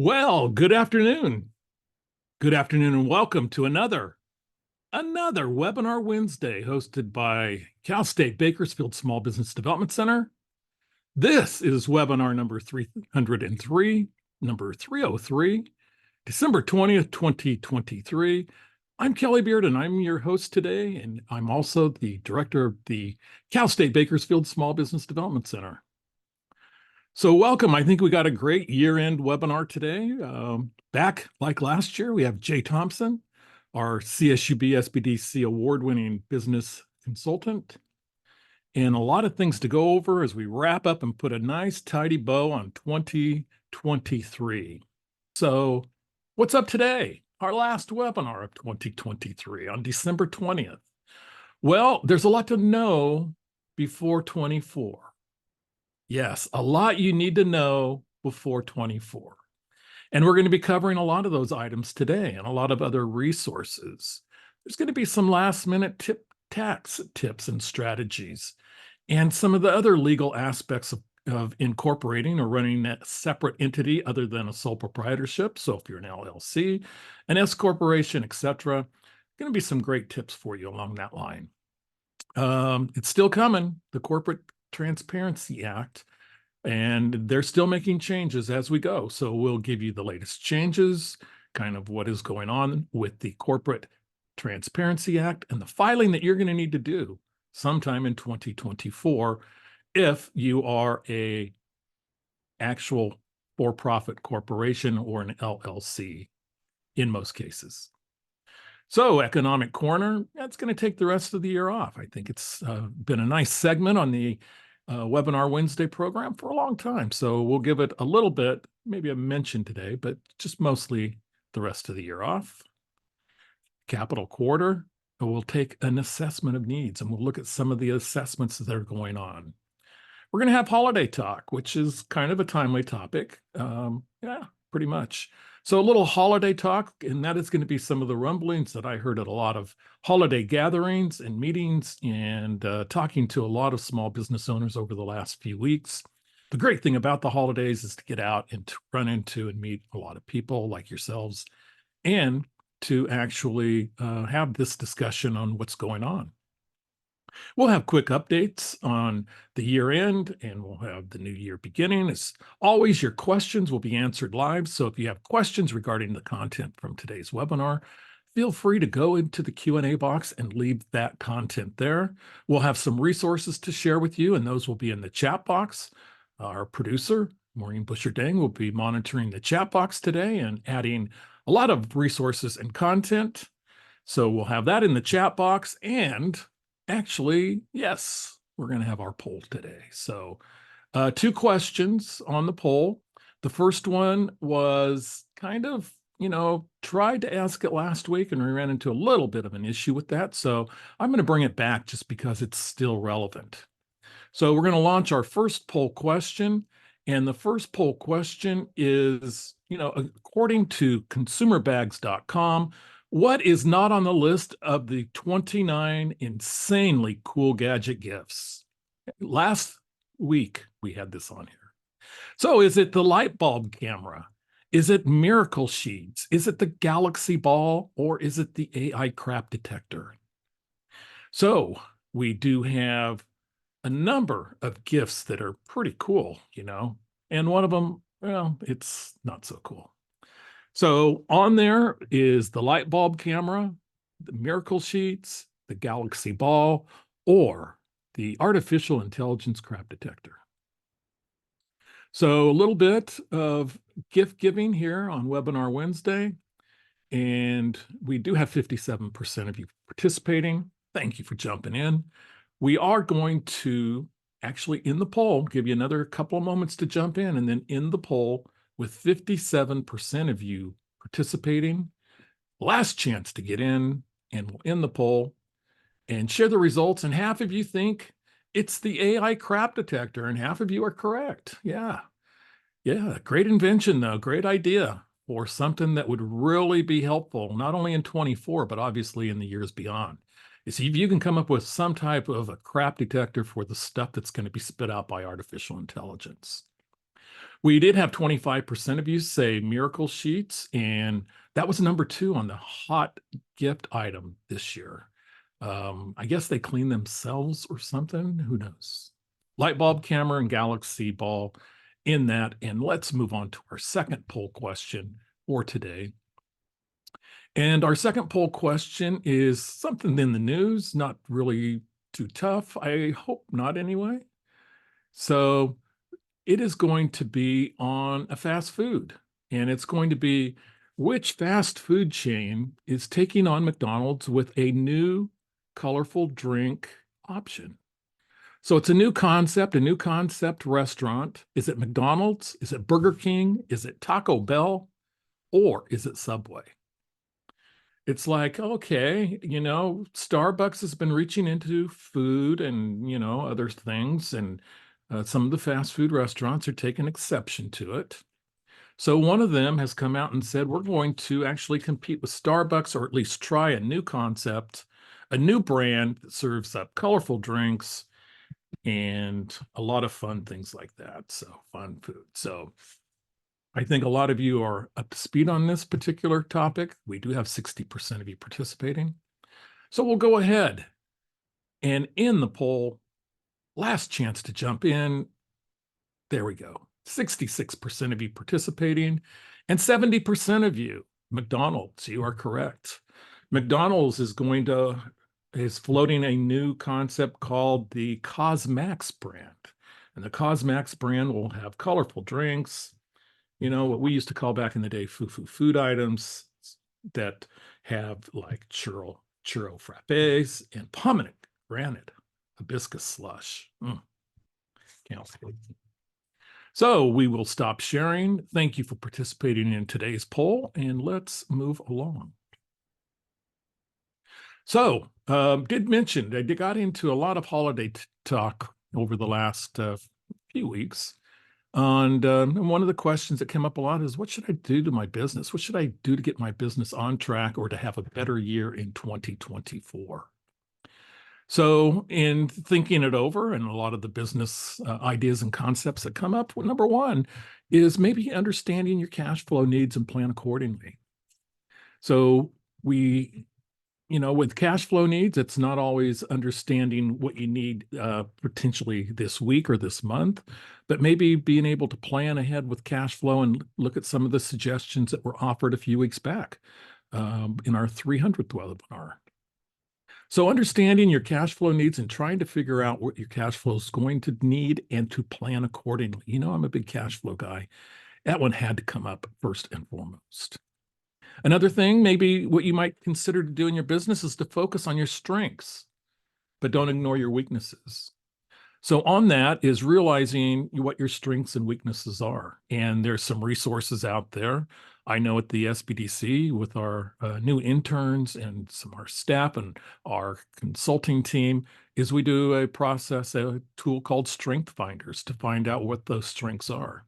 Well, good afternoon. Good afternoon and welcome to another Webinar Wednesday hosted by Cal State Bakersfield Small Business Development Center. This is webinar number 303, number 303, December 20th, 2023. I'm Kelly Bearden. I'm your host today, and I'm also the director of the Cal State Bakersfield Small Business Development Center. So welcome. I think we got a great year-end webinar today. Back like last year, we have Jay Thompson, our CSUB SBDC award-winning business consultant, and a lot of things to go over as we wrap up and put a nice tidy bow on 2023. So what's up today? Our last webinar of 2023 on December 20th. Well, there's a lot to know before 24. Yes, a lot you need to know before 24. And we're going to be covering a lot of those items today and a lot of other resources. There's going to be some last minute tax tips and strategies and some of the other legal aspects of incorporating or running a separate entity other than a sole proprietorship. So if you're an LLC, an S corporation, etc., going to be some great tips for you along that line. It's still coming, the Corporate Transparency Act, and they're still making changes as we go. So we'll give you the latest changes, kind of what is going on with the Corporate Transparency Act and the filing that you're going to need to do sometime in 2024 if you are a actual for-profit corporation or an LLC in most cases. So Economic Corner, that's going to take the rest of the year off. I think it's been a nice segment on the Webinar Wednesday program for a long time. So we'll give it a little bit, maybe a mention today, but just mostly the rest of the year off. Capital Quarter, we'll take an assessment of needs and we'll look at some of the assessments that are going on. We're going to have holiday talk, which is kind of a timely topic. Yeah, pretty much. So a little holiday talk, and that is going to be some of the rumblings that I heard at a lot of holiday gatherings and meetings and talking to a lot of small business owners over the last few weeks. The great thing about the holidays is to get out and to run into and meet a lot of people like yourselves and to actually have this discussion on what's going on. We'll have quick updates on the year end and we'll have the new year beginning. As always, your questions will be answered live. So if you have questions regarding the content from today's webinar, feel free to go into the Q&A box and leave that content there. We'll have some resources to share with you, and those will be in the chat box. Our producer, Maureen Busher-Dang, will be monitoring the chat box today and adding a lot of resources and content. So we'll have that in the chat box, and actually, yes, we're going to have our poll today. So 2 questions on the poll. The first one was kind of, tried to ask it last week and we ran into a little bit of an issue with that. So I'm going to bring it back just because it's still relevant. So we're going to launch our first poll question. And the first poll question is, according to consumerbags.com, what is not on the list of the 29 insanely cool gadget gifts? Last week, we had this on here. So is it the light bulb camera? Is it miracle sheets? Is it the Galaxy Ball? Or is it the AI crap detector? So we do have a number of gifts that are pretty cool, and one of them, well, it's not so cool. So on there is the light bulb camera, the miracle sheets, the Galaxy Ball, or the artificial intelligence crap detector. So a little bit of gift giving here on Webinar Wednesday, and we do have 57% of you participating. Thank you for jumping in. We are going to actually in the poll, give you another couple of moments to jump in, and then in the poll, with 57% of you participating, last chance to get in, and we'll end the poll and share the results. And half of you think it's the AI crap detector, and half of you are correct. Yeah, great invention though, great idea for something that would really be helpful, not only in 24, but obviously in the years beyond. See if you can come up with some type of a crap detector for the stuff that's going to be spit out by artificial intelligence. We did have 25% of you say miracle sheets, and that was number 2 on the hot gift item this year. I guess they clean themselves or something. Who knows? Light bulb camera and galaxy ball in that. And let's move on to our second poll question for today. And our second poll question is something in the news, not really too tough. I hope not anyway. So it is going to be on a fast food, and it's going to be which fast food chain is taking on McDonald's with a new colorful drink option. So it's a new concept restaurant. Is it McDonald's? Is it Burger King? Is it Taco Bell? Or is it Subway? It's like, okay, Starbucks has been reaching into food and, other things, and some of the fast food restaurants are taking exception to it. So one of them has come out and said, we're going to actually compete with Starbucks, or at least try a new concept, a new brand that serves up colorful drinks and a lot of fun things like that. So fun food. So I think a lot of you are up to speed on this particular topic. We do have 60% of you participating. So we'll go ahead and in the poll, last chance to jump in. There we go. 66% of you participating and 70% of you, McDonald's, you are correct. McDonald's is floating a new concept called the Cosmax brand. And the Cosmax brand will have colorful drinks, what we used to call back in the day food items that have like churro frappes and pomegranate hibiscus slush. Can't wait. So we will stop sharing. Thank you for participating in today's poll, and let's move along. So did mention, I got into a lot of holiday talk over the last few weeks. And one of the questions that came up a lot is, what should I do to my business? What should I do to get my business on track or to have a better year in 2024? So in thinking it over and a lot of the business ideas and concepts that come up, number one is maybe understanding your cash flow needs and plan accordingly. So with cash flow needs, it's not always understanding what you need potentially this week or this month, but maybe being able to plan ahead with cash flow and look at some of the suggestions that were offered a few weeks back in our 300th webinar. So understanding your cash flow needs and trying to figure out what your cash flow is going to need and to plan accordingly. I'm a big cash flow guy. That one had to come up first and foremost. Another thing, maybe what you might consider to do in your business is to focus on your strengths, but don't ignore your weaknesses. So on that is realizing what your strengths and weaknesses are. And there's some resources out there. I know at the SBDC with our new interns and some of our staff and our consulting team is we do a tool called Strength Finders to find out what those strengths are.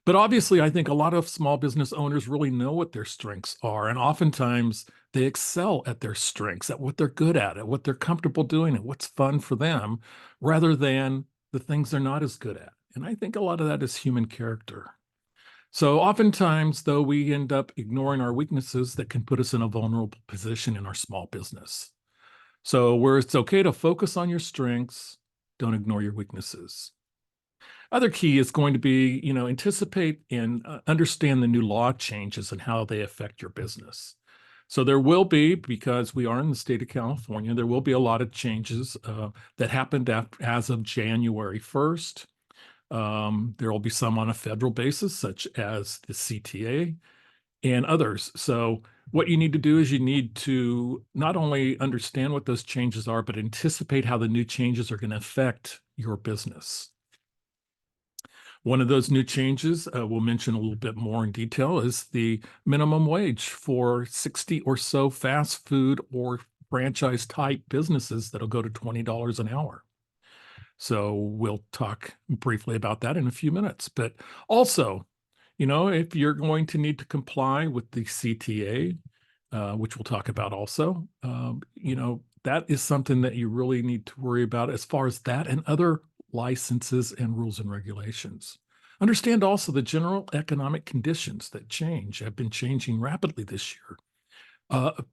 But obviously, I think a lot of small business owners really know what their strengths are. And oftentimes they excel at their strengths, at what they're good at what they're comfortable doing, and what's fun for them, rather than the things they're not as good at. And I think a lot of that is human character. So oftentimes, though, we end up ignoring our weaknesses that can put us in a vulnerable position in our small business. So where it's okay to focus on your strengths, don't ignore your weaknesses. Other key is going to be, anticipate and understand the new law changes and how they affect your business. So there will be, because we are in the state of California, there will be a lot of changes that happened as of January 1st. There will be some on a federal basis, such as the CTA and others. So what you need to do is you need to not only understand what those changes are, but anticipate how the new changes are going to affect your business. One of those new changes we'll mention a little bit more in detail is the minimum wage for 60 or so fast food or franchise type businesses that'll go to $20 an hour. So we'll talk briefly about that in a few minutes. But also, if you're going to need to comply with the CTA, which we'll talk about also, that is something that you really need to worry about as far as that and other licenses and rules and regulations. Understand also the general economic conditions that have been changing rapidly this year,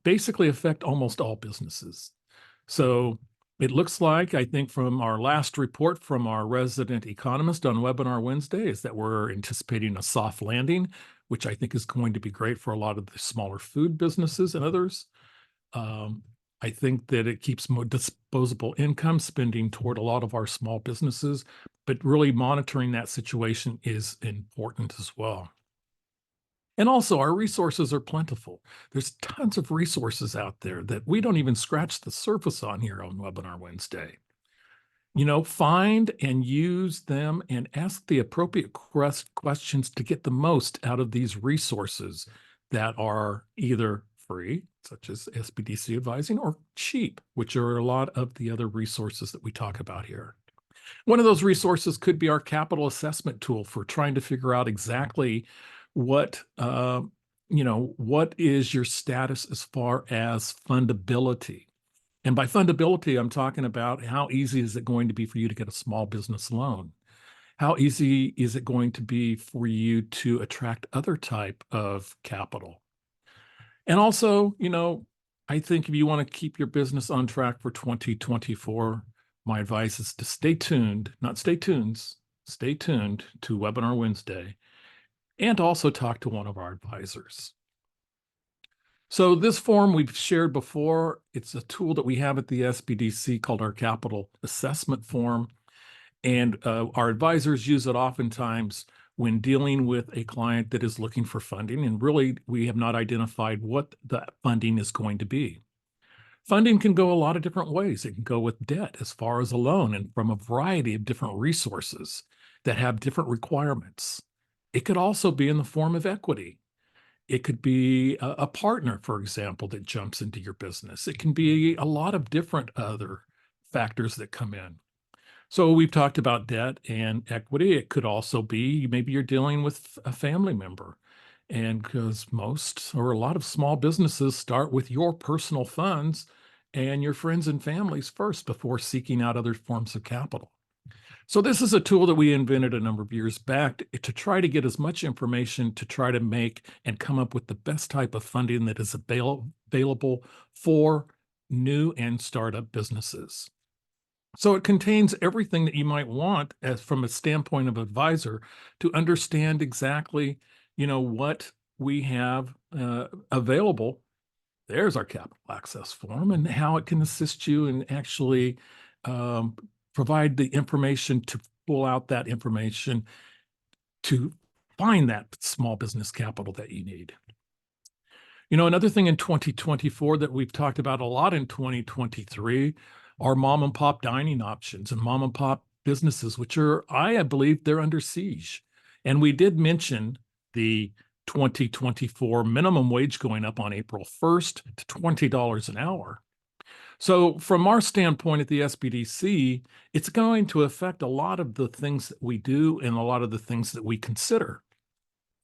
basically affect almost all businesses. So it looks like, I think from our last report from our resident economist on Webinar Wednesday, is that we're anticipating a soft landing, which I think is going to be great for a lot of the smaller food businesses and others. I think that it keeps more disposable income spending toward a lot of our small businesses, but really monitoring that situation is important as well. And also, our resources are plentiful. There's tons of resources out there that we don't even scratch the surface on here on Webinar Wednesday. Find and use them and ask the appropriate questions to get the most out of these resources that are either free, such as SBDC advising, or cheap, which are a lot of the other resources that we talk about here. One of those resources could be our capital assessment tool for trying to figure out exactly what is your status as far as fundability. And by fundability, I'm talking about how easy is it going to be for you to get a small business loan? How easy is it going to be for you to attract other type of capital? And also, I think if you want to keep your business on track for 2024, my advice is to stay tuned, not stay tunes, stay tuned to Webinar Wednesday, and also talk to one of our advisors. So this form we've shared before. It's a tool that we have at the SBDC called our capital assessment form. And our advisors use it oftentimes when dealing with a client that is looking for funding. And really, we have not identified what the funding is going to be. Funding can go a lot of different ways. It can go with debt as far as a loan and from a variety of different resources that have different requirements. It could also be in the form of equity. It could be a partner, for example, that jumps into your business. It can be a lot of different other factors that come in. So we've talked about debt and equity. It could also be maybe you're dealing with a family member. And because most or a lot of small businesses start with your personal funds and your friends and families first before seeking out other forms of capital. So this is a tool that we invented a number of years back to try to get as much information to try to make and come up with the best type of funding that is available for new and startup businesses. So it contains everything that you might want as from a standpoint of advisor to understand exactly, what we have available. There's our capital access form and how it can assist you in actually provide the information to pull out that information to find that small business capital that you need. Another thing in 2024 that we've talked about a lot in 2023 are mom and pop dining options and mom and pop businesses, which are, I believe they're under siege. And we did mention the 2024 minimum wage going up on April 1st to $20 an hour. So from our standpoint at the SBDC, it's going to affect a lot of the things that we do and a lot of the things that we consider.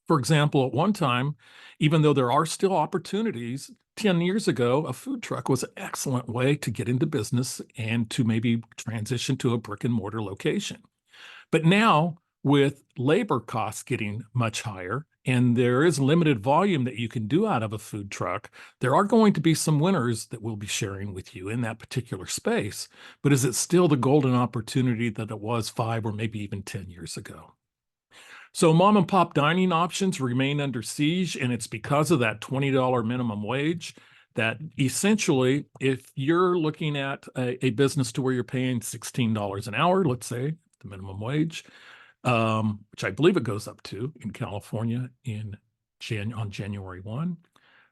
For example, at one time, even though there are still opportunities, 10 years ago, a food truck was an excellent way to get into business and to maybe transition to a brick and mortar location. But now, with labor costs getting much higher, and there is limited volume that you can do out of a food truck, there are going to be some winners that we'll be sharing with you in that particular space. But is it still the golden opportunity that it was 5 or maybe even 10 years ago? So mom and pop dining options remain under siege, and it's because of that $20 minimum wage that essentially, if you're looking at a business to where you're paying $16 an hour, let's say the minimum wage, which I believe it goes up to in California on January 1,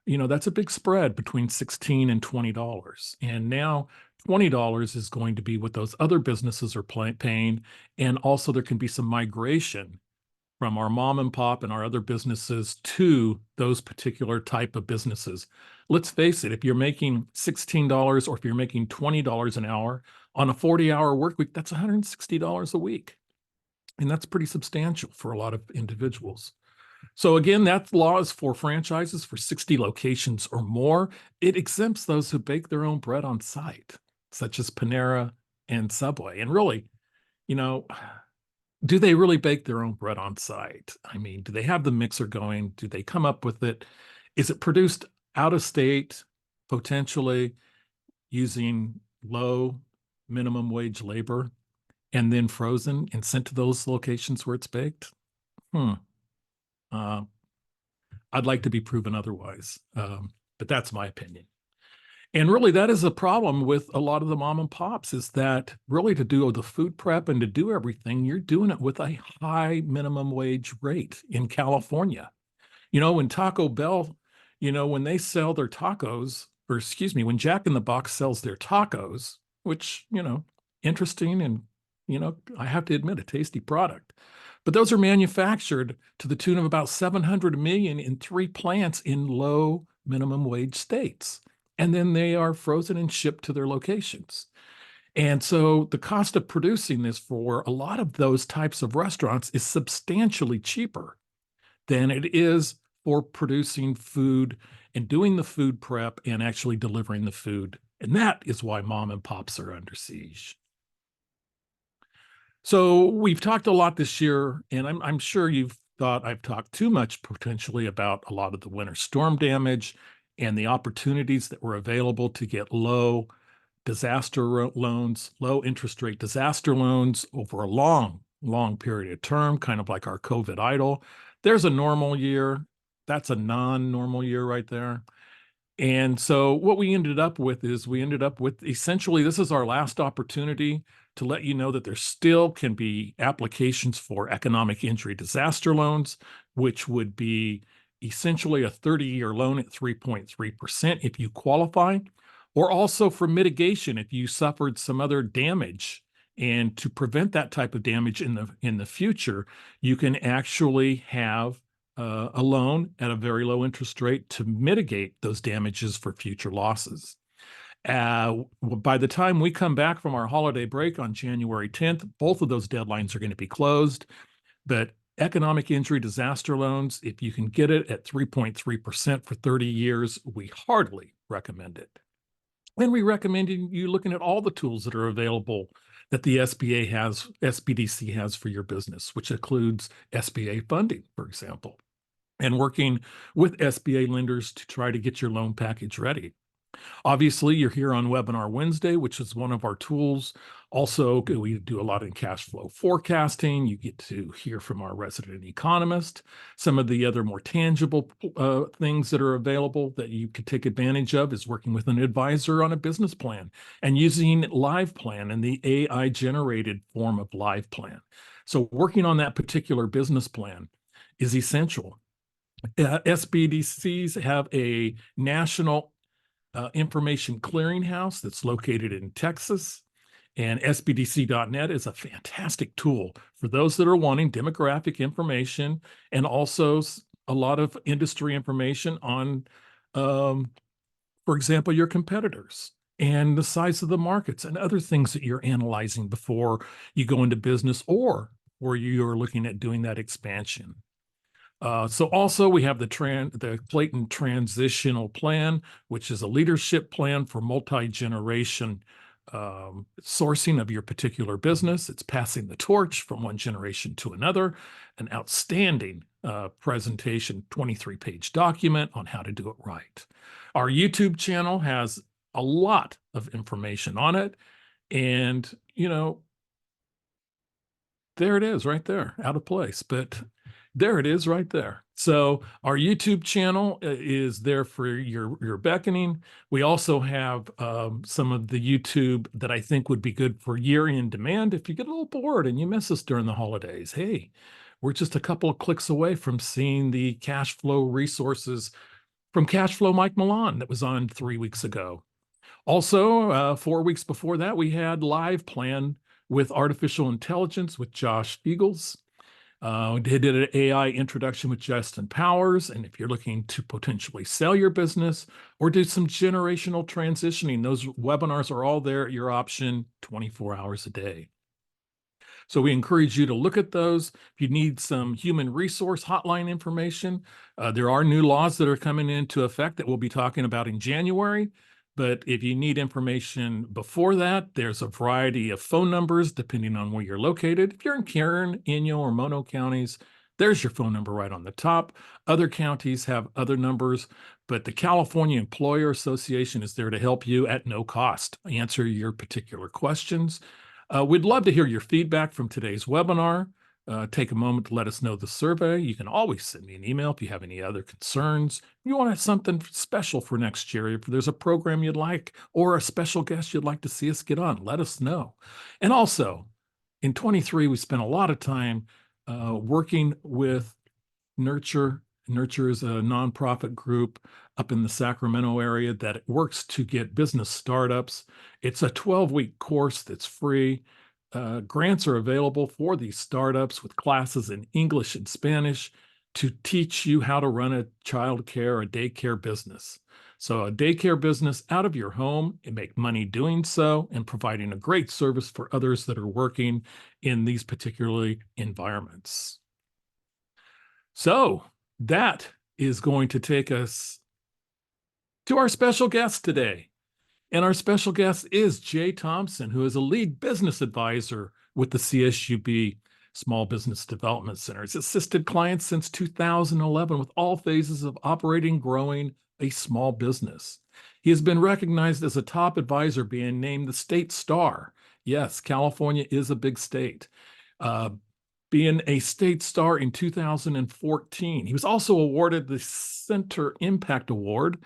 that's a big spread between $16 and $20. And now $20 is going to be what those other businesses are paying. And also there can be some migration from our mom and pop and our other businesses to those particular type of businesses. Let's face it, if you're making $16 or if you're making $20 an hour on a 40-hour work week, that's $160 a week. And that's pretty substantial for a lot of individuals. So again, that law is for franchises for 60 locations or more. It exempts those who bake their own bread on site, such as Panera and Subway. And really, do they really bake their own bread on site? I mean, do they have the mixer going? Do they come up with it? Is it produced out of state, potentially using low minimum wage labor and then frozen and sent to those locations where it's baked? Hmm. Uh, I'd like to be proven otherwise, but that's my opinion. And really, that is a problem with a lot of the mom and pops, is that really to do the food prep and to do everything, you're doing it with a high minimum wage rate in California. When Taco Bell, when they sell their tacos, or excuse me, when Jack in the Box sells their tacos, which, interesting and, I have to admit, a tasty product. But those are manufactured to the tune of about 700 million in 3 plants in low minimum wage states. And then they are frozen and shipped to their locations. And so the cost of producing this for a lot of those types of restaurants is substantially cheaper than it is for producing food and doing the food prep and actually delivering the food. And that is why mom and pops are under siege. So we've talked a lot this year, and I'm sure you've thought I've talked too much potentially about a lot of the winter storm damage and the opportunities that were available to get low loans, low interest rate disaster loans over a long, long period of term, kind of like our COVID idle. There's a normal year. That's a non-normal year right there. And so what we ended up with essentially, this is our last opportunity to let you know that there still can be applications for economic injury disaster loans, which would be essentially a 30-year loan at 3.3% if you qualify, or also for mitigation if you suffered some other damage. And to prevent that type of damage in the future, you can actually have a loan at a very low interest rate to mitigate those damages for future losses. By the time we come back from our holiday break on January 10th, both of those deadlines are going to be closed. But economic injury disaster loans, if you can get it at 3.3% for 30 years, we heartily recommend it. And we recommend you looking at all the tools that are available that the SBDC has for your business, which includes SBA funding, for example, and working with SBA lenders to try to get your loan package ready. Obviously, you're here on Webinar Wednesday, which is one of our tools. Also, we do a lot in cash flow forecasting. You get to hear from our resident economist. Some of the other more tangible things that are available that you could take advantage of is working with an advisor on a business plan and using Live Plan and the AI-generated form of Live Plan. So working on that particular business plan is essential. SBDCs have a national information clearinghouse that's located in Texas, and SBDC.net is a fantastic tool for those that are wanting demographic information and also a lot of industry information on, for example, your competitors and the size of the markets and other things that you're analyzing before you go into business or where you're looking at doing that expansion. So also we have the Clayton Transitional Plan, which is a leadership plan for multi-generation sourcing of your particular business. It's passing the torch from one generation to another. An outstanding presentation, 23-page document on how to do it right. Our YouTube channel has a lot of information on it. And, there it is right there, out of place. But there it is right there. So our YouTube channel is there for your beckoning. We also have some of the YouTube that I think would be good for year-in demand. If you get a little bored and you miss us during the holidays, hey, we're just a couple of clicks away from seeing the cash flow resources from Cashflow Mike Milan that was on 3 weeks ago. Also, 4 weeks before that, we had Live Plan with artificial intelligence with Josh Spiegels. Did an AI introduction with Justin Powers. And if you're looking to potentially sell your business or do some generational transitioning, those webinars are all there at your option 24 hours a day. So we encourage you to look at those. If you need some human resource hotline information, there are new laws that are coming into effect that we'll be talking about in January. But if you need information before that, there's a variety of phone numbers depending on where you're located. If you're in Kern, Inyo, or Mono counties, there's your phone number right on the top. Other counties have other numbers, but the California Employer Association is there to help you at no cost answer your particular questions. We'd love to hear your feedback from today's webinar. Take a moment to let us know the survey. You can always send me an email if you have any other concerns. You want something special for next year, if there's a program you'd like or a special guest you'd like to see us get on, let us know. And also, in 23, we spent a lot of time working with Nurture. Nurture is a nonprofit group up in the Sacramento area that works to get business startups. It's a 12-week course that's free. Grants are available for these startups with classes in English and Spanish to teach you how to run a child care or daycare business. So a daycare business out of your home and make money doing so and providing a great service for others that are working in these particularly environments. So that is going to take us to our special guest today. And our special guest is Jay Thompson, who is a lead business advisor with the CSUB Small Business Development Center. He's assisted clients since 2011 with all phases of operating, growing a small business. He has been recognized as a top advisor, being named the State Star. Yes, California is a big state. Being a state star in 2014. He was also awarded the Center Impact Award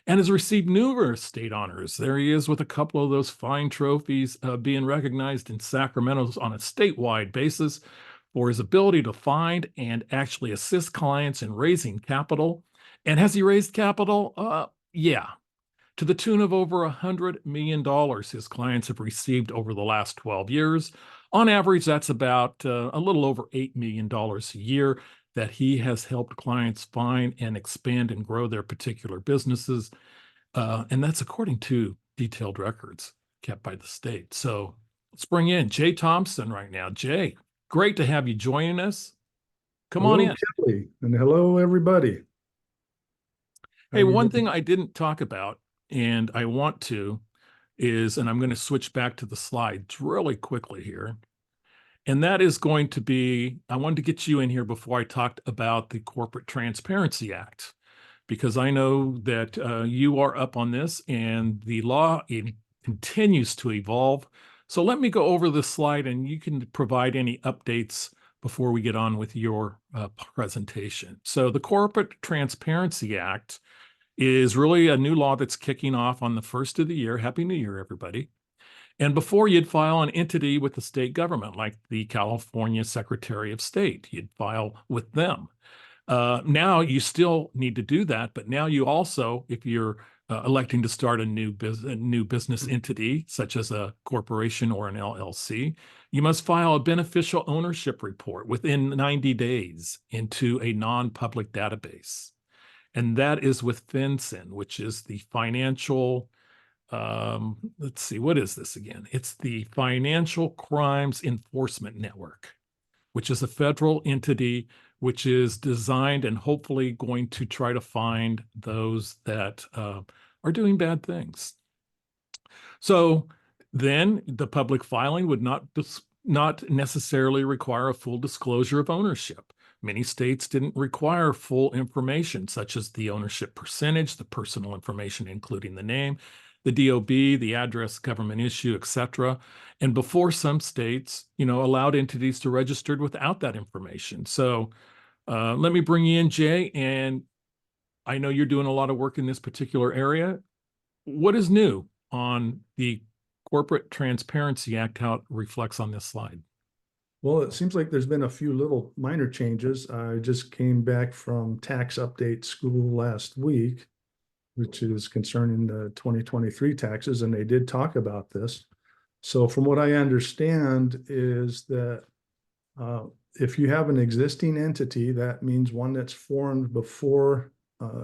and has received numerous state honors. There he is with a couple of those fine trophies, being recognized in Sacramento on a statewide basis for his ability to find and actually assist clients in raising capital. And has he raised capital? Yeah. To the tune of over $100 million his clients have received over the last 12 years. On average, that's about a little over $8 million a year that he has helped clients find and expand and grow their particular businesses. And that's according to detailed records kept by the state. So let's bring in Jay Thompson right now. Jay, great to have you joining us. Come on in. Kelly, and hello, everybody. Hey, one thing I didn't talk about, and I want to, is, and I'm going to switch back to the slides really quickly here. And that is going to be, I wanted to get you in here before I talked about the Corporate Transparency Act, because I know that you are up on this and the law continues to evolve. So let me go over this slide and you can provide any updates before we get on with your presentation. So the Corporate Transparency Act is really a new law that's kicking off on the first of the year. Happy New Year, everybody. And before, you'd file an entity with the state government, like the California Secretary of State. You'd file with them. Now you still need to do that, but now you also, if you're electing to start a new business entity, such as a corporation or an LLC, you must file a beneficial ownership report within 90 days into a non-public database. And that is with FinCEN, which is the financial, let's see, what is this again? It's the Financial Crimes Enforcement Network, which is a federal entity which is designed and hopefully going to try to find those that are doing bad things. So then the public filing would not necessarily require a full disclosure of ownership. Many states didn't require full information, such as the ownership percentage, the personal information, including the name, the DOB, the address, government issue, etc. And before, some states, allowed entities to register without that information. So let me bring you in, Jay, and I know you're doing a lot of work in this particular area. What is new on the Corporate Transparency Act, how it reflects on this slide? Well, it seems like there's been a few little minor changes. I just came back from tax update school last week, which is concerning the 2023 taxes, and they did talk about this. So from what I understand is that if you have an existing entity, that means one that's formed before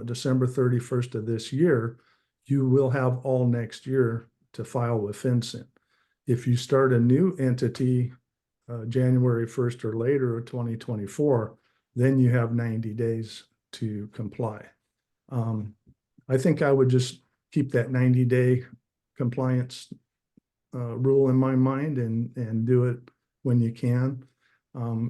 December 31st of this year, you will have all next year to file with FinCEN. If you start a new entity January 1st or later of 2024, then you have 90 days to comply. I think I would just keep that 90-day compliance rule in my mind and do it when you can.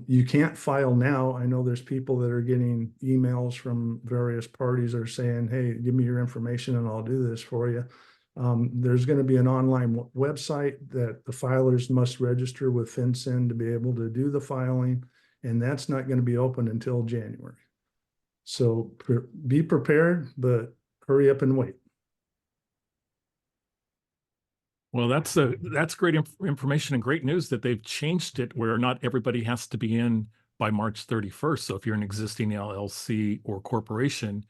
You can't file now. I know there's people that are getting emails from various parties that are saying, hey, give me your information and I'll do this for you. There's going to be an online website that the filers must register with FinCEN to be able to do the filing, and that's not going to be open until January. So be prepared, but hurry up and wait. Well, that's great information and great news that they've changed it where not everybody has to be in by March 31st. So if you're an existing LLC or corporation,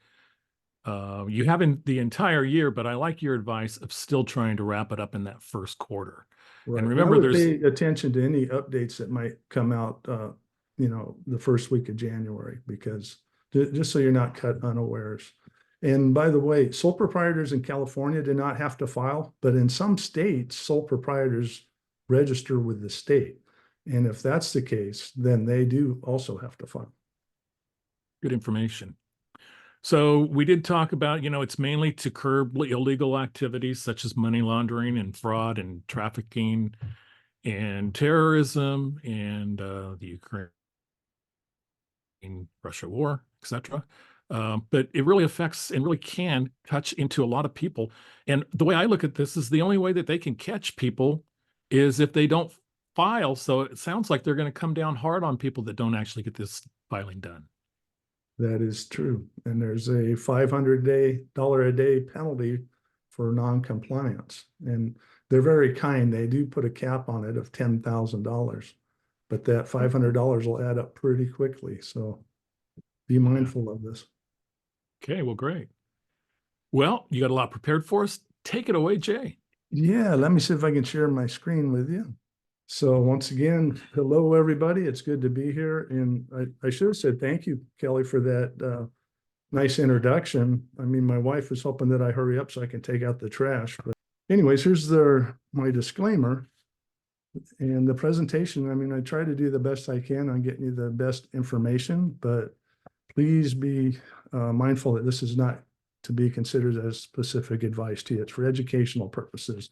you have the entire year, but I like your advice of still trying to wrap it up in that first quarter. Right. And remember, there's pay attention to any updates that might come out, the first week of January, because just so you're not cut unawares. And by the way, sole proprietors in California do not have to file, but in some states, sole proprietors register with the state. And if that's the case, then they do also have to file. good information. So we did talk about, it's mainly to curb illegal activities such as money laundering and fraud and trafficking and terrorism and the Ukraine-Russia war, etc. But it really affects and really can touch into a lot of people. And the way I look at this is the only way that they can catch people is if they don't file. So it sounds like they're going to come down hard on people that don't actually get this filing done. That is true. And there's a $500 a day penalty for non-compliance. And they're very kind. They do put a cap on it of $10,000, but that $500 will add up pretty quickly. So be mindful of this. Okay, well, great. Well, you got a lot prepared for us. Take it away, Jay. Yeah, let me see if I can share my screen with you. So once again, hello, everybody. It's good to be here. And I should have said thank you, Kelly, for that nice introduction. I mean, my wife was hoping that I hurry up so I can take out the trash. But anyways, here's my disclaimer. And the presentation, I mean, I try to do the best I can on getting you the best information, but please be mindful that this is not to be considered as specific advice to you. It's for educational purposes.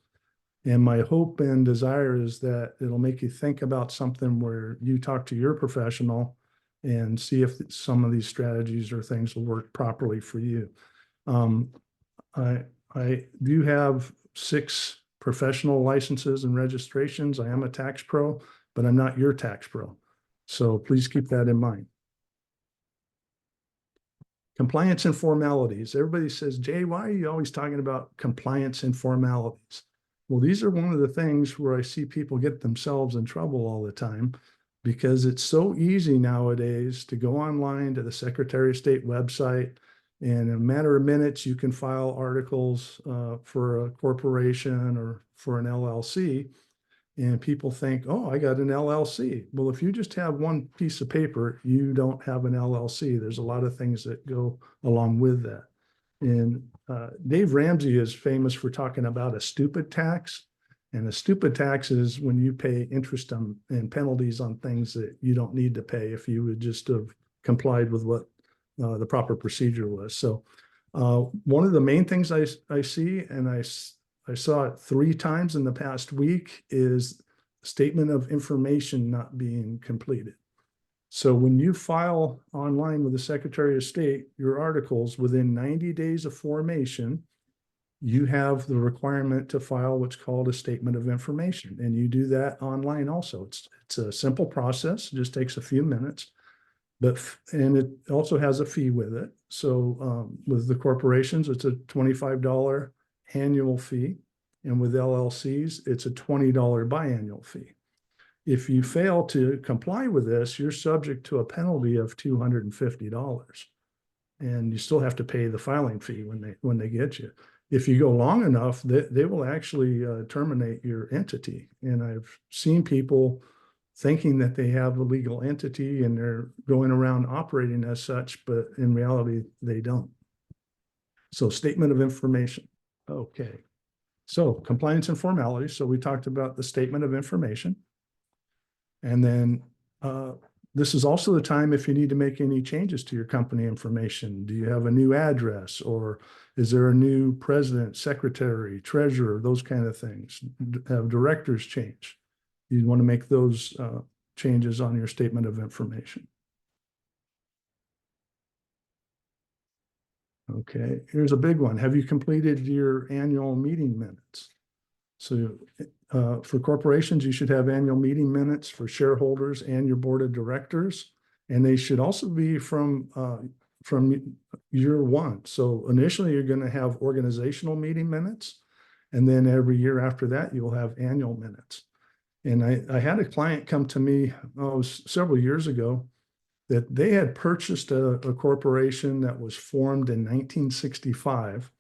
And my hope and desire is that it'll make you think about something where you talk to your professional and see if some of these strategies or things will work properly for you. I do have 6 professional licenses and registrations. I am a tax pro, but I'm not your tax pro. So please keep that in mind. Compliance and formalities. Everybody says, Jay, why are you always talking about compliance and formalities? Well, these are one of the things where I see people get themselves in trouble all the time, because it's so easy nowadays to go online to the Secretary of State website, and in a matter of minutes, you can file articles for a corporation or for an LLC. And people think, oh, I got an LLC. Well, if you just have one piece of paper, you don't have an LLC. There's a lot of things that go along with that. And Dave Ramsey is famous for talking about a stupid tax. And a stupid tax is when you pay interest on and penalties on things that you don't need to pay if you would just have complied with what the proper procedure was. So one of the main things I see, and I saw it 3 times in the past week, is statement of information not being completed. So when you file online with the Secretary of State, your articles within 90 days of formation, you have the requirement to file what's called a statement of information. And you do that online also. It's a simple process, it just takes a few minutes, and it also has a fee with it. So with the corporations, it's a $25 annual fee. And with LLCs, it's a $20 biannual fee. If you fail to comply with this, you're subject to a penalty of $250. And you still have to pay the filing fee when they get you. If you go long enough, they will actually terminate your entity. And I've seen people thinking that they have a legal entity and they're going around operating as such, but in reality, they don't. So statement of information. Okay. So compliance and formalities. So we talked about the statement of information. And then This is also the time if you need to make any changes to your company information. Do you have a new address, or is there a new president, secretary, treasurer, those kind of things? Have directors change? You want to make those changes on your statement of information. Okay, here's a big one. Have you completed your annual meeting minutes? So for corporations, you should have annual meeting minutes for shareholders and your board of directors. And they should also be from year one. So initially, you're going to have organizational meeting minutes. And then every year after that, you'll have annual minutes. And I had a client come to me several years ago that they had purchased a corporation that was formed in 1965.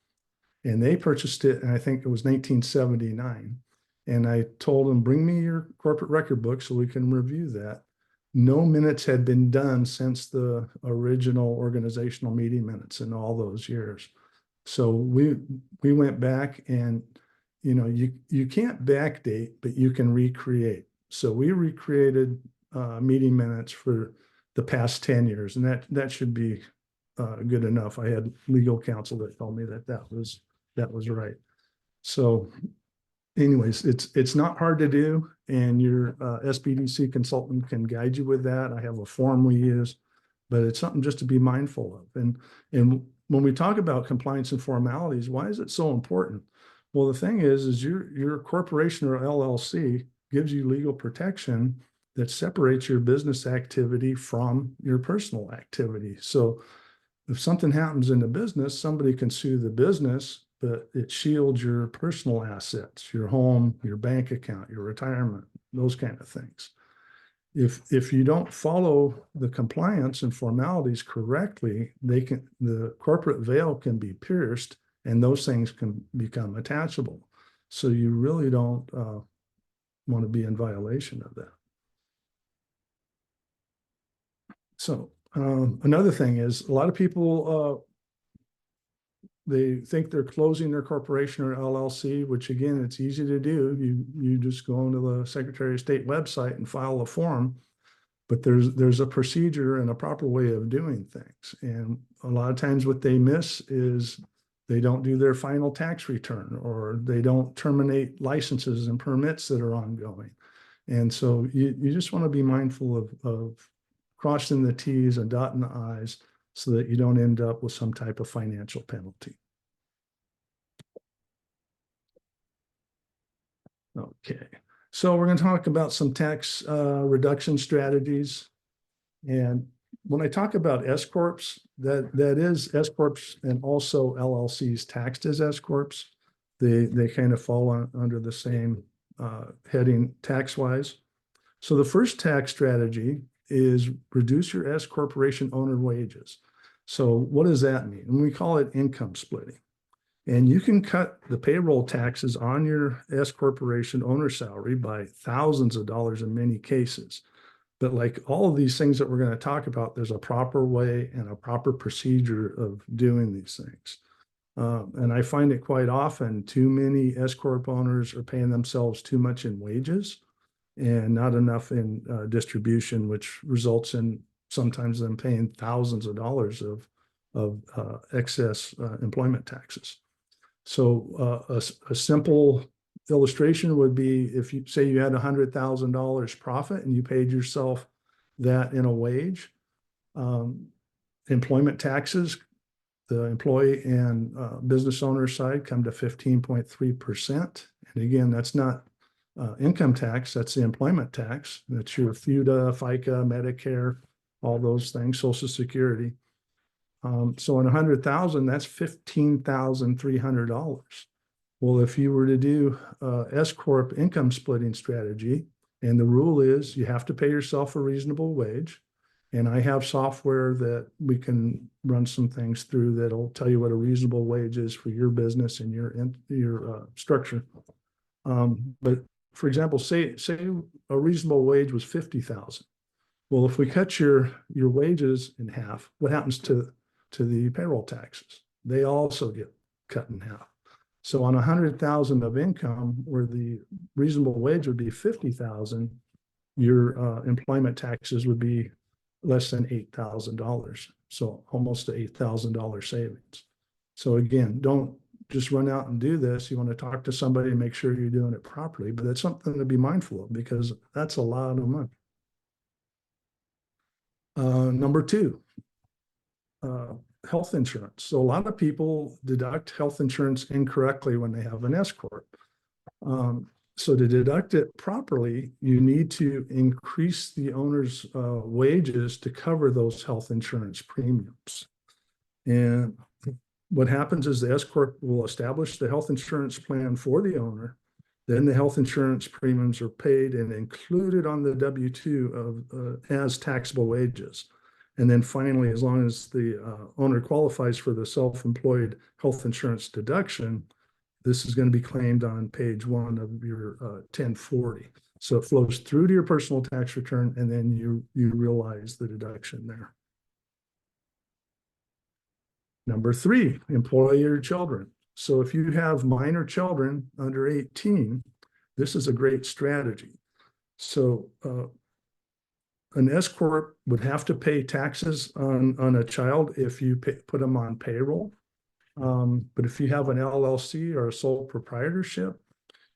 And they purchased it, and I think it was 1979. And I told them, bring me your corporate record book so we can review that. No minutes had been done since the original organizational meeting minutes in all those years. So we went back, and you can't backdate, but you can recreate. So we recreated meeting minutes for the past 10 years, and that should be good enough. I had legal counsel that told me that was right. So anyways, it's not hard to do, and your SBDC consultant can guide you with that. I have a form we use, but it's something just to be mindful of. And when we talk about compliance and formalities, why is it so important? Well, the thing is your corporation or LLC gives you legal protection that separates your business activity from your personal activity. So if something happens in the business, somebody can sue the business, but it shields your personal assets, your home, your bank account, your retirement, those kind of things. If you don't follow the compliance and formalities correctly, the corporate veil can be pierced, and those things can become attachable. So you really don't want to be in violation of that. So another thing is, a lot of people, they think they're closing their corporation or LLC, which again, it's easy to do. You just go onto the Secretary of State website and file a form, but there's a procedure and a proper way of doing things. And a lot of times what they miss is they don't do their final tax return, or they don't terminate licenses and permits that are ongoing. And so you just want to be mindful of crossing the T's and dotting the I's so that you don't end up with some type of financial penalty. Okay, so we're going to talk about some tax reduction strategies. And when I talk about S corps, that is S corps and also LLCs taxed as S corps. They kind of fall under the same heading tax wise. So the first tax strategy is reduce your S corporation owner wages. So what does that mean? And we call it income splitting. And you can cut the payroll taxes on your S corporation owner salary by thousands of dollars in many cases. But like all of these things that we're going to talk about, there's a proper way and a proper procedure of doing these things. And I find it quite often too many S corp owners are paying themselves too much in wages and not enough in distribution, which results in sometimes them paying thousands of dollars of excess employment taxes. So a simple illustration would be if you say you had $100,000 profit and you paid yourself that in a wage, employment taxes, the employee and business owner side come to 15.3%. And again, that's not income tax, that's the employment tax. That's your FUTA, FICA, Medicare, all those things, Social Security. So on 100,000, that's $15,300. Well, if you were to do S corp income splitting strategy, and the rule is you have to pay yourself a reasonable wage. And I have software that we can run some things through that'll tell you what a reasonable wage is for your business and your structure. But for example, say a reasonable wage was 50,000. Well, if we cut your wages in half, what happens to the payroll taxes? They also get cut in half. So on 100,000 of income, where the reasonable wage would be 50,000, your employment taxes would be less than $8,000. So almost $8,000 savings. So again, don't just run out and do this. You want to talk to somebody and make sure you're doing it properly, but that's something to be mindful of because that's a lot of money. Number two, health insurance. So a lot of people deduct health insurance incorrectly when they have an S corp. So to deduct it properly, you need to increase the owner's wages to cover those health insurance premiums. And what happens is the S corp will establish the health insurance plan for the owner. Then the health insurance premiums are paid and included on the W-2 of as taxable wages. And then finally, as long as the owner qualifies for the self-employed health insurance deduction, this is going to be claimed on page 1 of your 1040. So it flows through to your personal tax return, and then you realize the deduction there. Number 3, employ your children. So if you have minor children under 18, this is a great strategy. So an S corp would have to pay taxes on a child if you put them on payroll. But if you have an LLC or a sole proprietorship,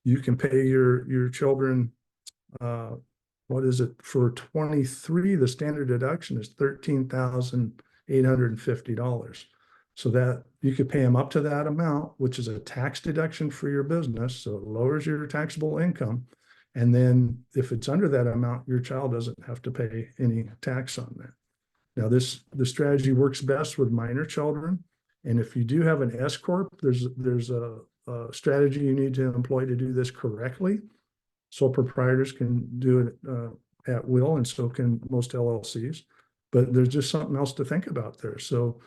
you can pay your children, what is it, for 23, the standard deduction is $13,850. So that you could pay them up to that amount, which is a tax deduction for your business. So it lowers your taxable income. And then if it's under that amount, your child doesn't have to pay any tax on that. Now the strategy works best with minor children. And if you do have an S corp, there's a strategy you need to employ to do this correctly. Sole proprietors can do it at will, and so can most LLCs. But there's just something else to think about there. So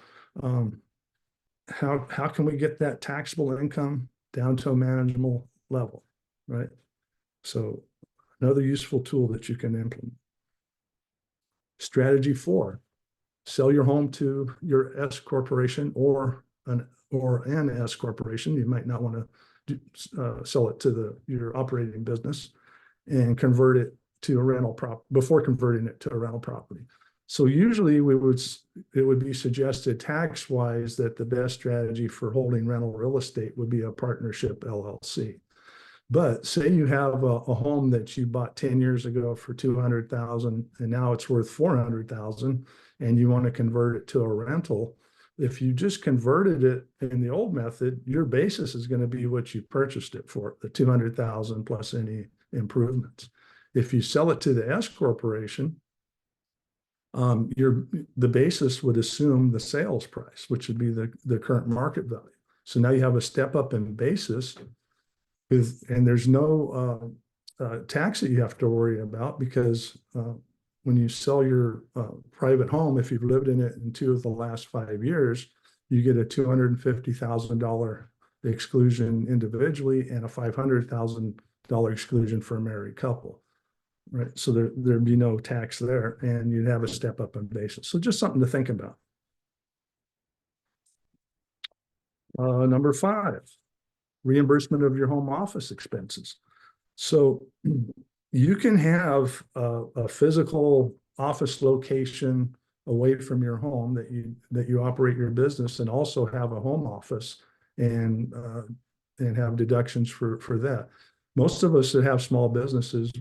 how can we get that taxable income down to a manageable level, right? So another useful tool that you can implement. Strategy 4. Sell your home to your S corporation or an S corporation. You might not want to sell it to your operating business and convert it to a rental before converting it to a rental property. So usually it would be suggested tax-wise that the best strategy for holding rental real estate would be a partnership LLC. But say you have a home that you bought 10 years ago for $200,000 and now it's worth $400,000 and you want to convert it to a rental. If you just converted it in the old method, your basis is going to be what you purchased it for, the $200,000 plus any improvements. If you sell it to the S corporation, the basis would assume the sales price, which would be the current market value. So now you have a step up in basis. And there's no tax that you have to worry about because when you sell your private home, if you've lived in it in 2 of the last 5 years, you get a $250,000 exclusion individually and a $500,000 exclusion for a married couple, right? So there'd be no tax there, and you'd have a step up in basis. So just something to think about. Number 5. Reimbursement of your home office expenses. So you can have a physical office location away from your home that you operate your business and also have a home office and have deductions for that. Most of us that have small businesses,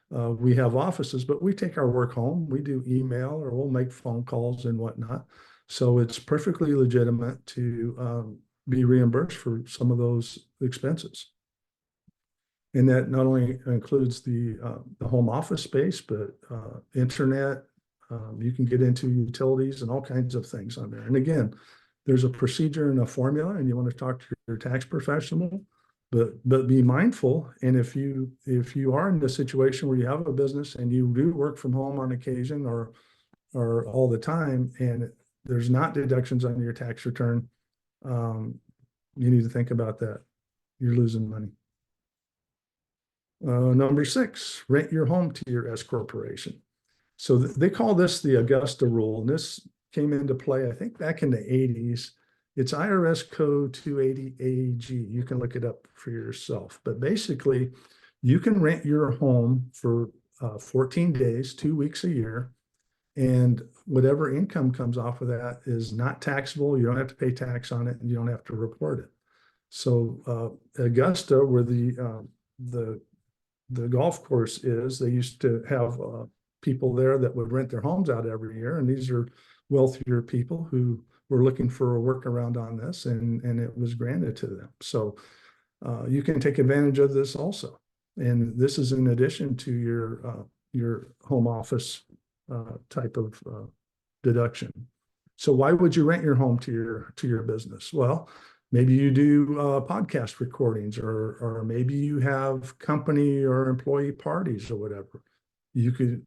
we have offices, but we take our work home. We do email or we'll make phone calls and whatnot. So it's perfectly legitimate to be reimbursed for some of those expenses. And that not only includes the home office space, but internet, you can get into utilities and all kinds of things on there. And again, there's a procedure and a formula, and you want to talk to your tax professional, but be mindful. And if you are in the situation where you have a business and you do work from home on occasion or all the time, and there's not deductions on your tax return, you need to think about that. You're losing money. Number 6, rent your home to your S corporation. So they call this the Augusta rule, and this came into play, I think, back in the 80s. It's IRS code 280AG. You can look it up for yourself. But basically, you can rent your home for 14 days, 2 weeks a year, And whatever income comes off of that is not taxable. You don't have to pay tax on it, and you don't have to report it. So Augusta, where the golf course is, they used to have people there that would rent their homes out every year, and these are wealthier people who were looking for a workaround on this, and it was granted to them. So you can take advantage of this also, and this is in addition to your home office type of deduction. So why would you rent your home to your business? Well, maybe you do podcast recordings, or maybe you have company or employee parties or whatever. You could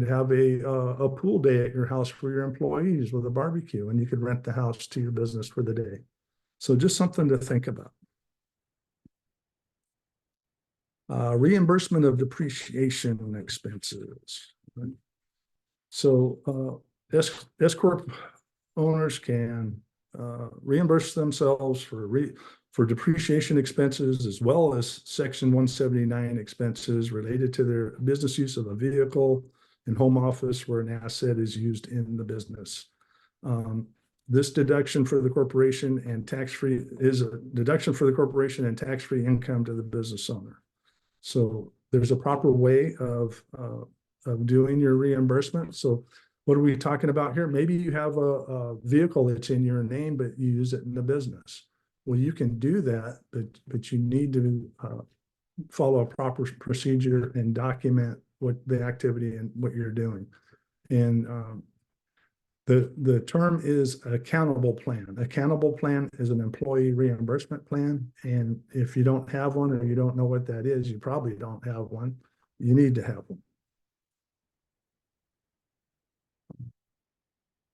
have a pool day at your house for your employees with a barbecue, and you could rent the house to your business for the day. So just something to think about. Reimbursement of depreciation expenses. So S Corp owners can reimburse themselves for depreciation expenses, as well as Section 179 expenses related to their business use of a vehicle and home office where an asset is used in the business. This deduction for the corporation and tax-free is a deduction for the corporation and tax-free income to the business owner. So there's a proper way of doing your reimbursement. So what are we talking about here? Maybe you have a vehicle that's in your name, but you use it in the business. Well, you can do that, but you need to follow a proper procedure and document what the activity and what you're doing. And the term is accountable plan. Accountable plan is an employee reimbursement plan. And if you don't have one, or you don't know what that is, you probably don't have one. You need to have one.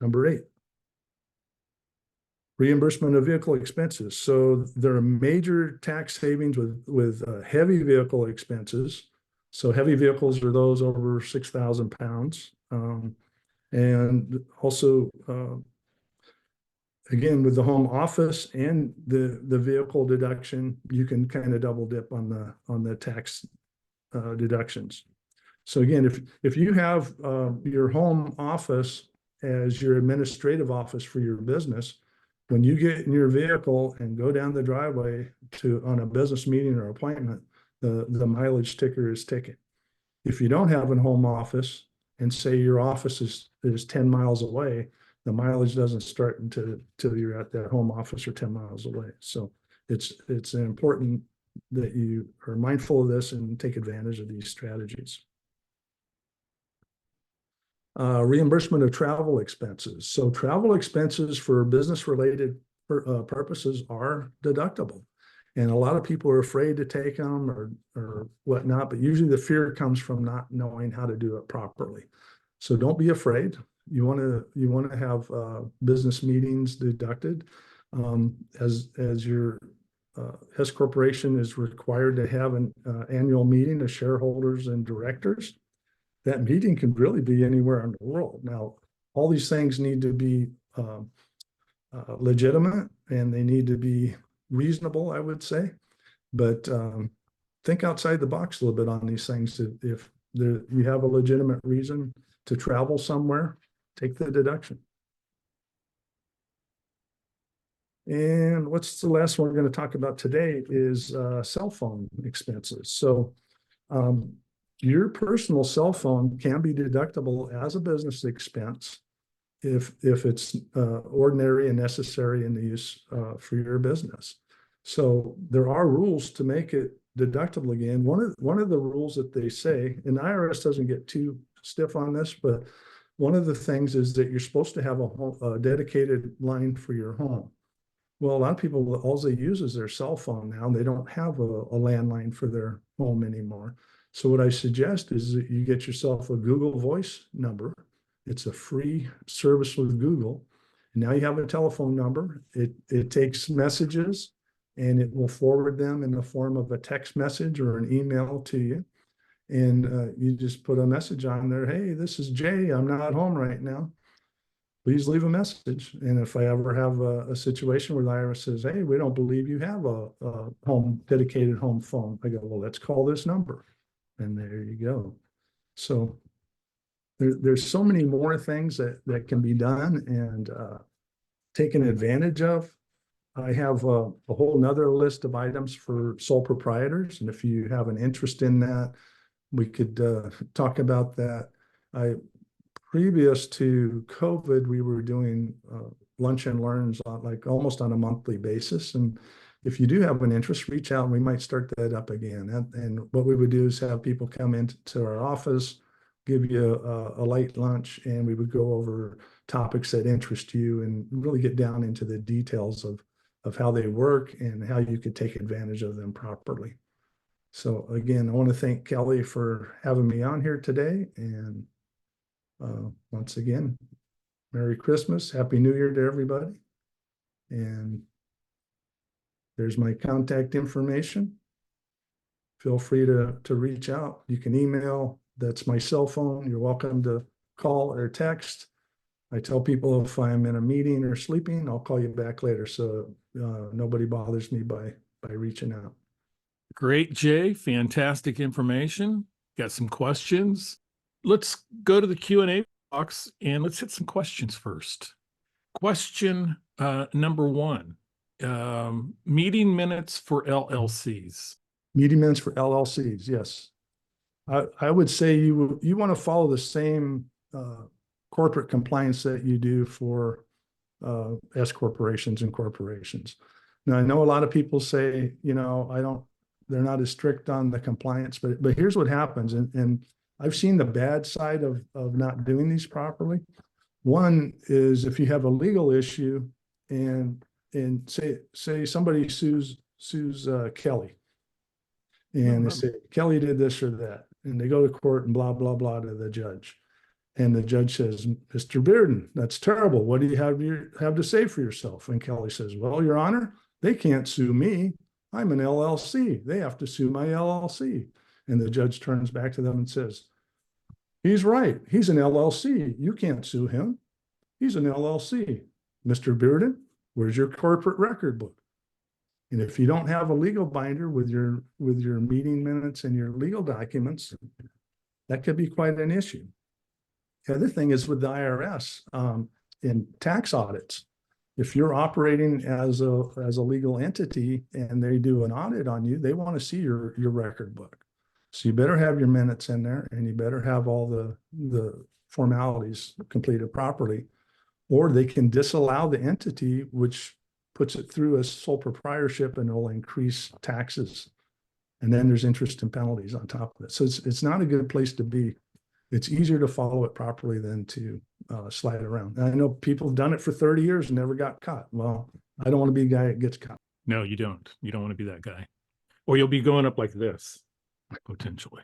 Number 8, reimbursement of vehicle expenses. So there are major tax savings with heavy vehicle expenses. So heavy vehicles are those over 6,000 pounds. And also, again, with the home office and the vehicle deduction, you can kind of double dip on the tax deductions. So again, if you have your home office as your administrative office for your business, when you get in your vehicle and go down the driveway on a business meeting or appointment, the mileage ticker is ticking. If you don't have a home office, and say your office is 10 miles away, the mileage doesn't start until you're at that home office or 10 miles away. So it's important that you are mindful of this and take advantage of these strategies. Reimbursement of travel expenses. So travel expenses for business-related purposes are deductible. And a lot of people are afraid to take them or whatnot, but usually the fear comes from not knowing how to do it properly. So don't be afraid. You want to have business meetings deducted, as your S corporation is required to have an annual meeting of shareholders and directors. That meeting can really be anywhere in the world. Now, all these things need to be legitimate, and they need to be reasonable, I would say, but think outside the box a little bit on these things. If you have a legitimate reason to travel somewhere, take the deduction. And what's the last one we're going to talk about today is cell phone expenses. So your personal cell phone can be deductible as a business expense if it's ordinary and necessary in the use for your business. So there are rules to make it deductible again. One of the rules that they say, and the IRS doesn't get too stiff on this, but one of the things is that you're supposed to have a dedicated line for your home. Well, a lot of people, all they use is their cell phone now. They don't have a landline for their home anymore. So what I suggest is that you get yourself a Google Voice number. It's a free service with Google. And now you have a telephone number. It takes messages, and it will forward them in the form of a text message or an email to you. And you just put a message on there. Hey, this is Jay. I'm not home right now. Please leave a message. And if I ever have a situation where the IRS says, hey, we don't believe you have a dedicated home phone, I go, well, let's call this number. And there you go. So there's so many more things that can be done and taken advantage of. I have a whole nother list of items for sole proprietors. And if you have an interest in that, we could talk about that. Previous to COVID, we were doing lunch and learns on like almost on a monthly basis. And if you do have an interest, reach out and we might start that up again. And what we would do is have people come into our office, give you a light lunch, and we would go over topics that interest you and really get down into the details of how they work and how you could take advantage of them properly. So again, I want to thank Kelly for having me on here today. And once again, Merry Christmas, Happy New Year to everybody. And there's my contact information. Feel free to reach out. You can email, that's my cell phone. You're welcome to call or text. I tell people if I'm in a meeting or sleeping, I'll call you back later. So nobody bothers me by reaching out. Great, Jay. Fantastic information. Got some questions. Let's go to the Q&A box and let's hit some questions first. Question number one, meeting minutes for LLCs. Meeting minutes for LLCs, yes. I would say you want to follow the same corporate compliance that you do for S corporations and corporations. Now, I know a lot of people say, they're not as strict on the compliance, but here's what happens. And I've seen the bad side of not doing these properly. One is if you have a legal issue and say somebody sues Kelly, and they say Kelly did this or that, and they go to court and blah blah blah to the judge, and the judge says, "Mr. Bearden, that's terrible. What do you have to say for yourself?" And Kelly says, "Well, Your Honor, they can't sue me. I'm an LLC. They have to sue my LLC." And the judge turns back to them and says, "He's right. He's an LLC. You can't sue him. He's an LLC. Mr. Bearden, where's your corporate record book?" And if you don't have a legal binder with your meeting minutes and your legal documents, that could be quite an issue. The other thing is with the IRS in tax audits. If you're operating as a legal entity and they do an audit on you, they want to see your record book. So you better have your minutes in there, and you better have all the formalities completed properly, or they can disallow the entity, which puts it through as sole proprietorship, and it'll increase taxes. And then there's interest and penalties on top of it. So it's not a good place to be. It's easier to follow it properly than to slide around. And I know people have done it for 30 years and never got caught. Well, I don't want to be the guy that gets caught. No, you don't. You don't want to be that guy. Or you'll be going up like this, potentially.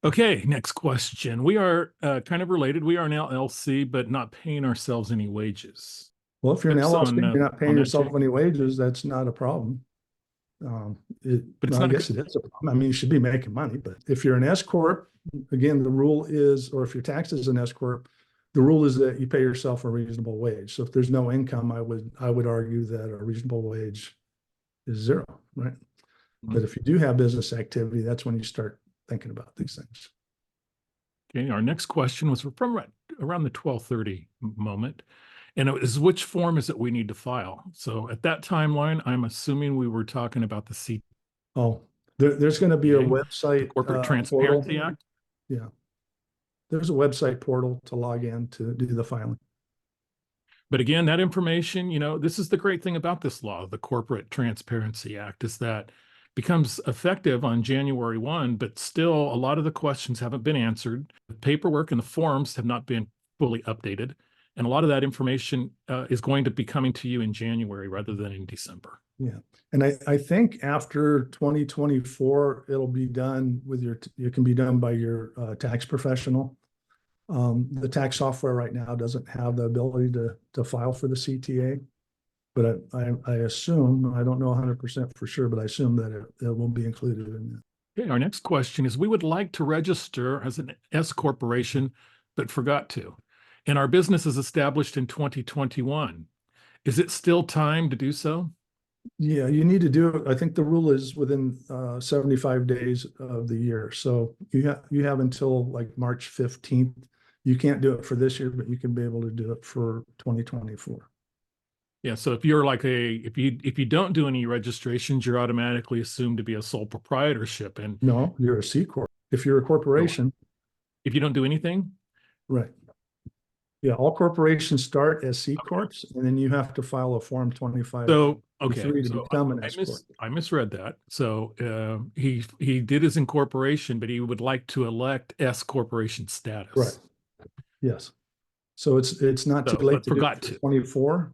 Okay, next question. We are kind of related. We are an LLC, but not paying ourselves any wages. Well, if you're an LLC, you're not paying yourself Jay? any wages, that's not a problem. But it's I not guess it is a problem. I mean, you should be making money, but if you're an S corp, again, the rule is, or if you're taxed as an S corp, the rule is that you pay yourself a reasonable wage. So if there's no income, I would argue that a reasonable wage is zero, right? Mm-hmm. But if you do have business activity, that's when you start thinking about these things. Okay, our next question was from around the 12:30 moment. And it is, which form is it we need to file? So at that timeline, I'm assuming we were talking about the C. Oh, there's going to be a website. Corporate Transparency portal. Act. Yeah. There's a website portal to log in to do the filing. But again, that information, this is the great thing about this law, the Corporate Transparency Act, is that becomes effective on January 1, but still a lot of the questions haven't been answered. The paperwork and the forms have not been fully updated. And a lot of that information is going to be coming to you in January rather than in December. Yeah. And I think after 2024, it'll be done with it can be done by your tax professional. The tax software right now doesn't have the ability to file for the CTA, but I assume, I don't know 100% for sure, but I assume that it will be included in that. Okay, our next question is, we would like to register as an S corporation, but forgot to. And our business is established in 2021. Is it still time to do so? Yeah, you need to do it. I think the rule is within 75 days of the year. So you have until like March 15th. You can't do it for this year, but you can be able to do it for 2024. Yeah, so if you're like if you don't do any registrations, you're automatically assumed to be a sole proprietorship. And No, you're a C corp. If you're a corporation, if you don't do anything, right. Yeah, all corporations start as C okay. corps, and then you have to file a Form 25 So okay, to so become an S corp. I misread that. So he did his incorporation, but he would like to elect S corporation Right. status. Yes. So it's not too So, late but to do it forgot for to. 24.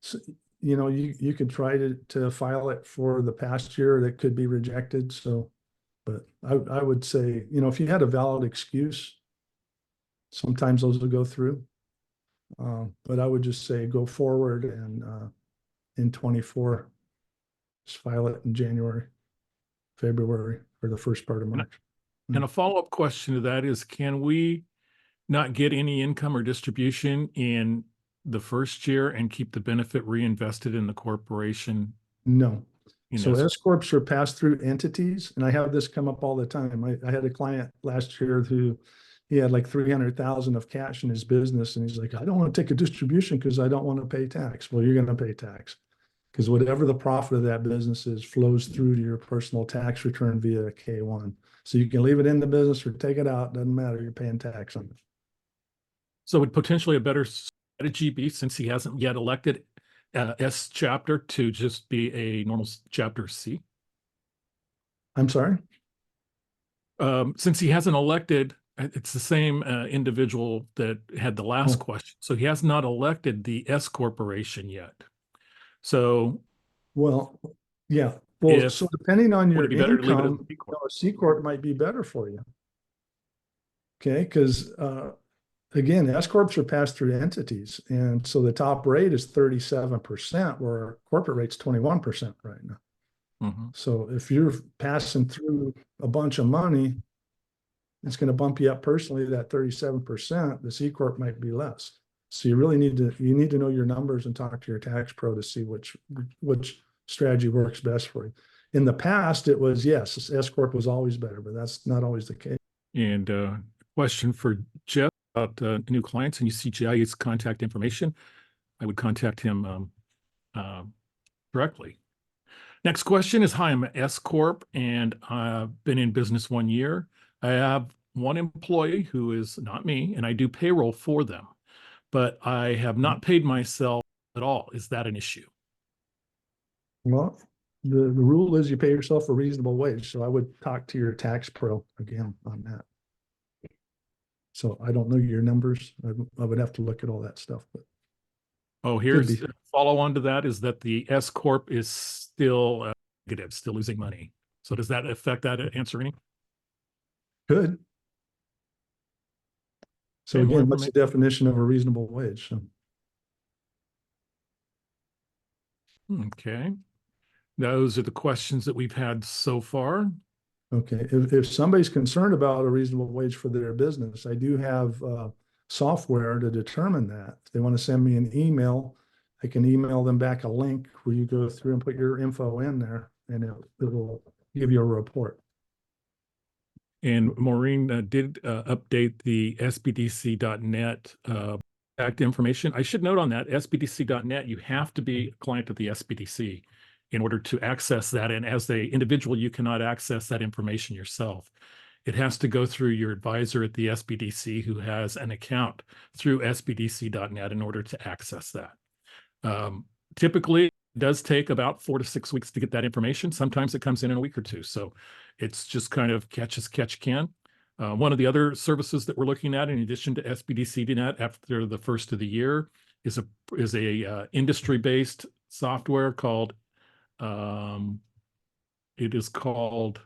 So, you could try to file it for the past year that could be rejected. So, but I would say, if you had a valid excuse, sometimes those will go through. But I would just say go forward and in 24, just file it in January, February, or the first part of And, March. and a follow-up question to that is, can we not get any income or distribution in the first year and keep the benefit reinvested in the corporation? No. So So S corps are pass-through entities, and I have this come up all the time. I had a client last year who he had like 300,000 of cash in his business, and he's like, I don't want to take a distribution because I don't want to pay tax. Well, you're going to pay tax because whatever the profit of that business is flows through to your personal tax return via a K-1. So you can leave it in the business or take it out. Doesn't matter. You're paying tax on it. would potentially a better strategy be, since he hasn't yet elected S chapter, to just be a normal chapter C? I'm sorry. Since he hasn't elected, it's the same individual that had the last Oh, question. So he has not elected the S corporation yet. So well, yeah. Well, so if, depending on would your it be better to leave it as a income, C corp? a C corp might be better for you. Okay, because again, S corps are pass-through entities, and so the top rate is 37%, where corporate rate's 21% right now. Mhm. So if you're passing through a bunch of money, it's going to bump you up personally that 37%. The C corp might be less. So you really need to know your numbers and talk to your tax pro to see which strategy works best for you. In the past, it was yes, S corp was always better, but that's not always the case. And question for Jeff about new clients, and you see Jay's contact information. I would contact him directly. Next question is, hi, I'm an S Corp and I've been in business 1 year. I have one employee who is not me, and I do payroll for them, but I have not paid myself at all. Is that an issue? Well, the rule is you pay yourself a reasonable wage. So I would talk to your tax pro again on that. So I don't know your numbers. I would have to look at all that stuff, but Oh, could here's be. a follow on to that, is that the S Corp is still negative, still losing money. So does that affect that answer any? Could. So Okay, more again, what's the information. definition of a reasonable wage? So, Okay. Those are the questions that we've had so far. okay, if somebody's concerned about a reasonable wage for their business, I do have software to determine that. If they want to send me an email, I can email them back a link where you go through and put your info in there, and it will give you a report. And Maureen did update the SBDC.net contact information. I should note on that, SBDC.net, you have to be a client of the SBDC in order to access that. And as an individual, you cannot access that information yourself. It has to go through your advisor at the SBDC who has an account through SBDC.net in order to access that. Typically, it does take about 4 to 6 weeks to get that information. Sometimes it comes in a week or two. So it's just kind of catch as catch can. One of the other services that we're looking at, in addition to SBDC.net after the first of the year, is a industry-based software called it is called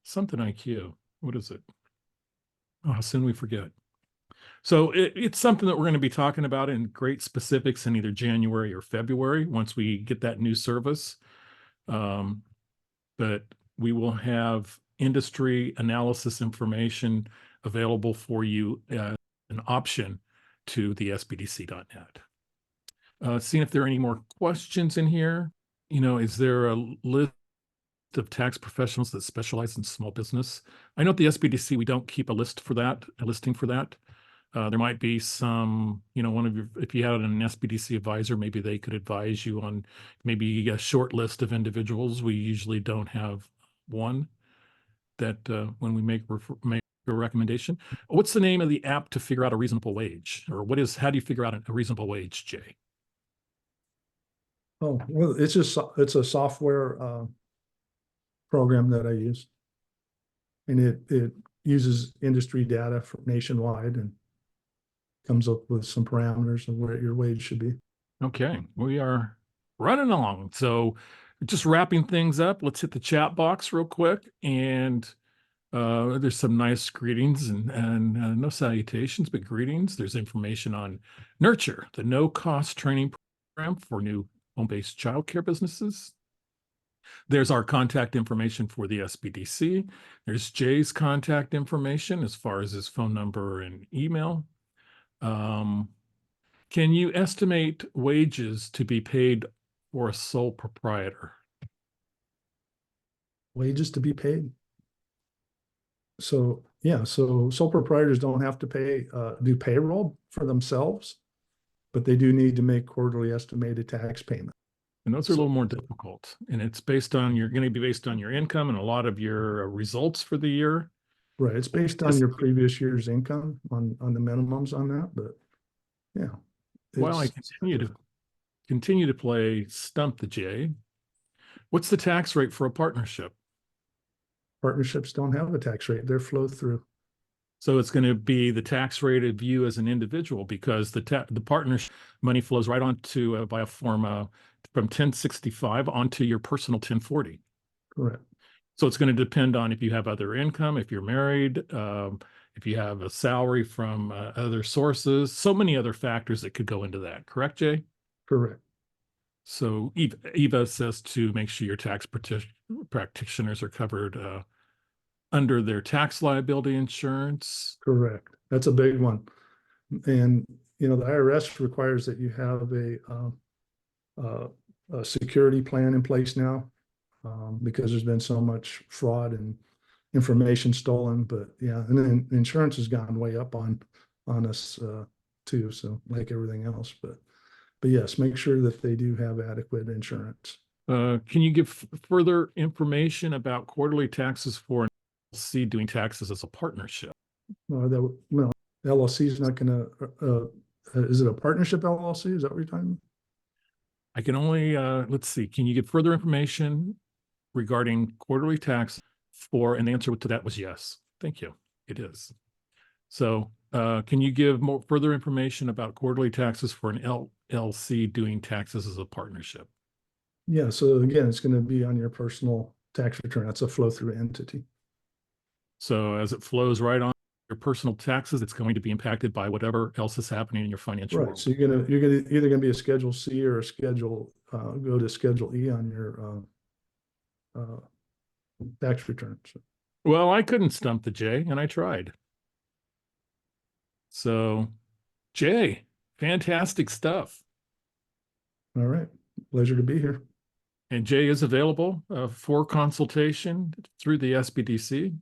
something IQ. What is it? Oh, how soon we forget. So it's something that we're going to be talking about in great specifics in either January or February once we get that new service. But we will have industry analysis information available for you as an option to the SBDC.net. Seeing if there are any more questions in here. is there a list of tax professionals that specialize in small business? I know at the SBDC, we don't keep a listing for that. There might be some, if you had an SBDC advisor, maybe they could advise you on maybe a short list of individuals. We usually don't have one that when we make a recommendation. What's the name of the app to figure out a reasonable wage? Or how do you figure out a reasonable wage, Jay? Oh, well, it's a software program that I use. And it uses industry data from nationwide and comes up with some parameters of where your wage should be. Okay, we are running along. So just wrapping things up, let's hit the chat box real quick. And there's some nice greetings and no salutations, but greetings. There's information on Nurture, the no-cost training program for new home-based childcare businesses. There's our contact information for the SBDC. There's Jay's contact information as far as his phone number and email. Can you estimate wages to be paid for a sole proprietor? Wages to be paid. So yeah, so sole proprietors don't have to do payroll for themselves, but they do need to make quarterly estimated tax payment. And those are a little more difficult. And it's going to be based on your income and a lot of your results for the year. Right. It's based on your previous year's income on the minimums on that, but yeah. Well, I continue to play Stump the Jay. What's the tax rate for a partnership? Partnerships don't have a tax rate. They're flow through. So it's going to be the tax rate of you as an individual, because the partnership money flows right onto by a form from 1065 onto your personal 1040. Correct. So it's going to depend on if you have other income, if you're married, if you have a salary from other sources, so many other factors that could go into that. Correct, Jay? Correct. So Eva says to make sure your tax practitioners are covered under their tax liability insurance. Correct. That's a big one. And, the IRS requires that you have a security plan in place now because there's been so much fraud and information stolen. But yeah, and then insurance has gone way up on us too. So like everything else, but yes, make sure that they do have adequate insurance. Can you give further information about quarterly taxes for an LLC doing taxes as a partnership? LLC is not going to. Is it a partnership LLC? Is that what you're talking about? I can only let's see. Can you give further information regarding quarterly tax and the answer to that was yes. Thank you. It is. So can you give further information about quarterly taxes for an LLC doing taxes as a partnership? Yeah. So again, it's going to be on your personal tax return. That's a flow through entity. So as it flows right on your personal taxes, it's going to be impacted by whatever else is happening in your financial world. So you're either gonna be a Schedule C or go to Schedule E on your tax return. So. Well, I couldn't stump the Jay, and I tried. So, Jay, fantastic stuff. All right, pleasure to be here. And Jay is available for consultation through the SBDC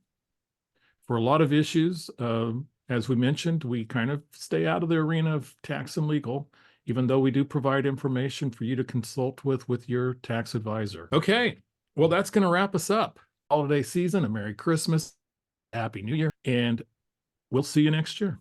for a lot of issues. As we mentioned, we kind of stay out of the arena of tax and legal, even though we do provide information for you to consult with your tax advisor. Okay, well, that's going to wrap us up. Holiday season, a Merry Christmas, Happy New Year, and we'll see you next year.